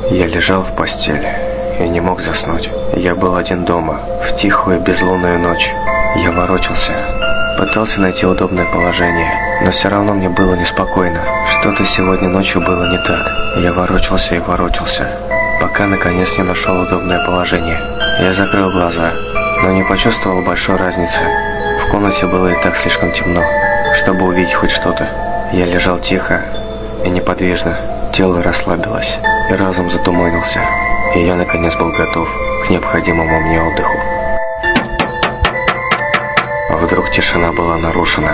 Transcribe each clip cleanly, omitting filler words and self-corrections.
Я лежал в постели и не мог заснуть. Я был один дома, в тихую безлунную ночь. Я ворочался, пытался найти удобное положение, но все равно мне было неспокойно. Что-то сегодня ночью было не так. Я ворочался и ворочался, пока наконец не нашел удобное положение. Я закрыл глаза, но не почувствовал большой разницы. В комнате было и так слишком темно, чтобы увидеть хоть что-то. Я лежал тихо и неподвижно. Тело расслабилось, и разум затуманился, и я наконец был готов к необходимому мне отдыху. Вдруг тишина была нарушена.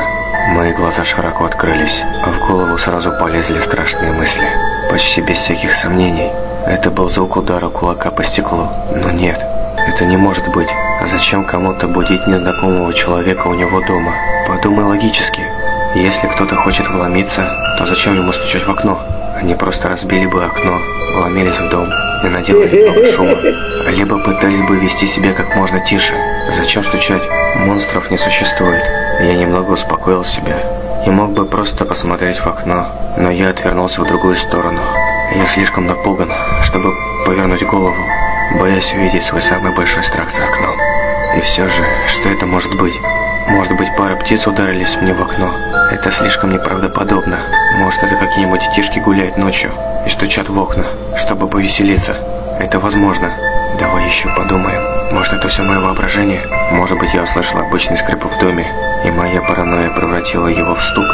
Мои глаза широко открылись, а в голову сразу полезли страшные мысли. Почти без всяких сомнений, это был звук удара кулака по стеклу. Но нет, это не может быть. А зачем кому-то будить незнакомого человека у него дома? Подумай логически. Если кто-то хочет вломиться, то зачем ему стучать в окно? Они просто разбили бы окно, вломились в дом и наделали много шума. Либо пытались бы вести себя как можно тише. Зачем стучать? Монстров не существует. Я немного успокоил себя и мог бы просто посмотреть в окно, но я отвернулся в другую сторону. Я слишком напуган, чтобы повернуть голову, боясь увидеть свой самый большой страх за окном. И все же, что это может быть? Может быть, пара птиц ударились мне в окно? Это слишком неправдоподобно. Может, это какие-нибудь детишки гуляют ночью и стучат в окна, чтобы повеселиться? Это возможно. Давай еще подумаем. Может, это все мое воображение? Может быть, я услышал обычный скрип в доме, и моя паранойя превратила его в стук?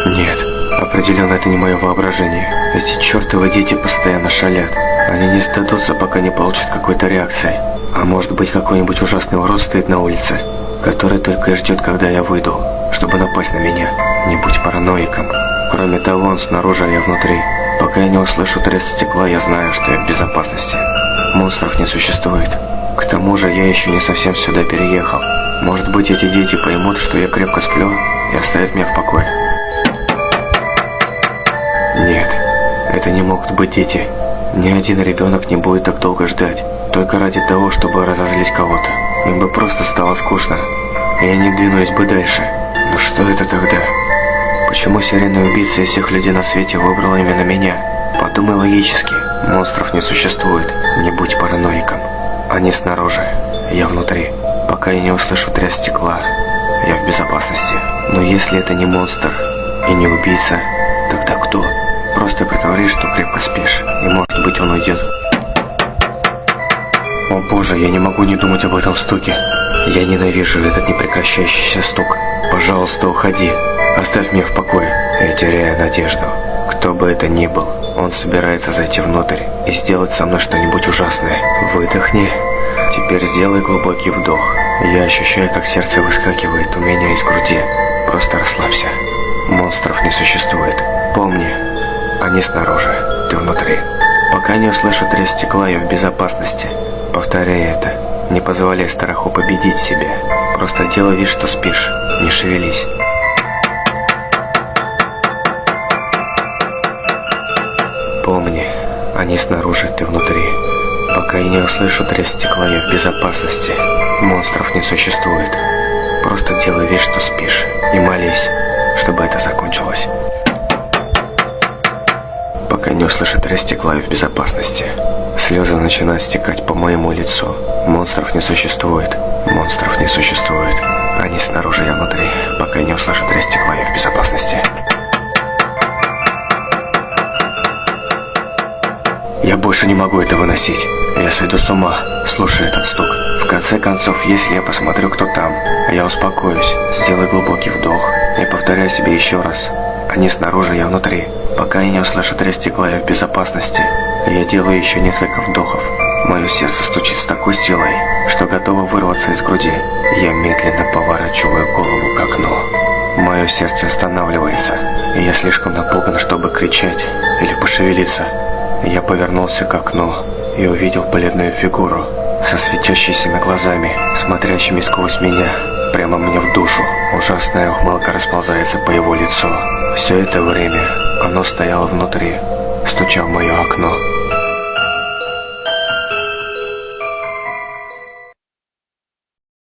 Нет, определенно это не мое воображение. Эти чертовы дети постоянно шалят. Они не сдадутся, пока не получат какой-то реакции. А может быть, какой-нибудь ужасный урод стоит на улице, который только и ждет, когда я выйду, чтобы напасть на меня. Не будь параноиком. Кроме того, он снаружи, а я внутри. Пока я не услышу треск стекла, я знаю, что я в безопасности. Монстров не существует. К тому же, я еще не совсем сюда переехал. Может быть, эти дети поймут, что я крепко сплю, и оставят меня в покое. Нет, это не могут быть дети. Ни один ребенок не будет так долго ждать, только ради того, чтобы разозлить кого-то. Им бы просто стало скучно, и они двинулись бы дальше. Но что это тогда? Почему серийный убийца из всех людей на свете выбрал именно меня? Подумай логически. Монстров не существует. Не будь параноиком. Они снаружи, я внутри. Пока я не услышу треск стекла, я в безопасности. Но если это не монстр и не убийца, тогда кто? Просто притворись, что крепко спишь, и может быть он уйдет. О боже, я не могу не думать об этом стуке. Я ненавижу этот непрекращающийся стук. Пожалуйста, уходи. Оставь меня в покое. Я теряю надежду. Кто бы это ни был, он собирается зайти внутрь и сделать со мной что-нибудь ужасное. Выдохни. Теперь сделай глубокий вдох. Я ощущаю, как сердце выскакивает у меня из груди. Просто расслабься. Монстров не существует. Помни, они снаружи, ты внутри. Пока не услышу треск стекла, я в безопасности. Повторяй это. Не позволяй страху победить себя. Просто делай вид, что спишь. Не шевелись. Помни, они снаружи, ты внутри. Пока я не услышу треск стекла, я в безопасности. Монстров не существует. Просто делай вид, что спишь. И молись, чтобы это закончилось. Пока не услышу треск стекла, я в безопасности. Слезы начинают стекать по моему лицу. Монстров не существует. Монстров не существует. Они снаружи, я внутри. Пока я не услышу треск стекла, я в безопасности. Я больше не могу это выносить. Я сойду с ума, слушая этот стук. В конце концов, если я посмотрю, кто там, я успокоюсь, сделаю глубокий вдох и повторяю себе еще раз. Они снаружи, я внутри. Пока я не услышу треск стекла, я в безопасности. Я делаю еще несколько вдохов. Мое сердце стучит с такой силой, что готово вырваться из груди. Я медленно поворачиваю голову к окну. Мое сердце останавливается, и я слишком напуган, чтобы кричать или пошевелиться. Я повернулся к окну и увидел бледную фигуру со светящимися глазами, смотрящими сквозь меня, прямо мне в душу. Ужасная ухмылка расползается по его лицу. Все это время оно стояло внутри, стуча в мое окно.